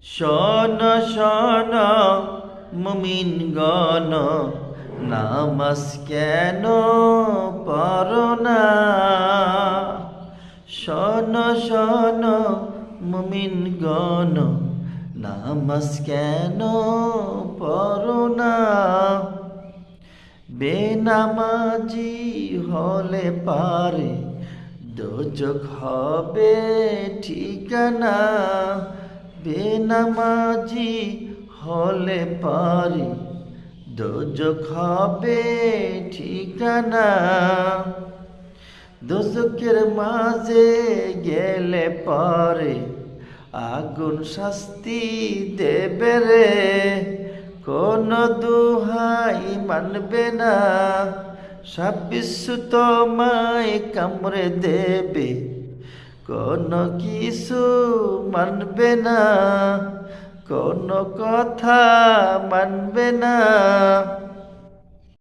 শোন শোন মুমিনগণ, নামাজ কেন পড়ো না? শোন শোন মুমিনগণ, নামাজ কেন পড়ো না? বেনামাজি হলে পারে দোজখ হবে ঠিকানা। বেনামাজি হলে পারে দোজখ হবে ঠিকানা। দোজখের মাঝে গেলে পরে আগুন শাস্তি দেবে রে। কোন দুহাই মানবে না, সাব্বিশ তোমায় কামড়ে দেবে। কোন কিছু মানবে না, কোন কথা মানবে না।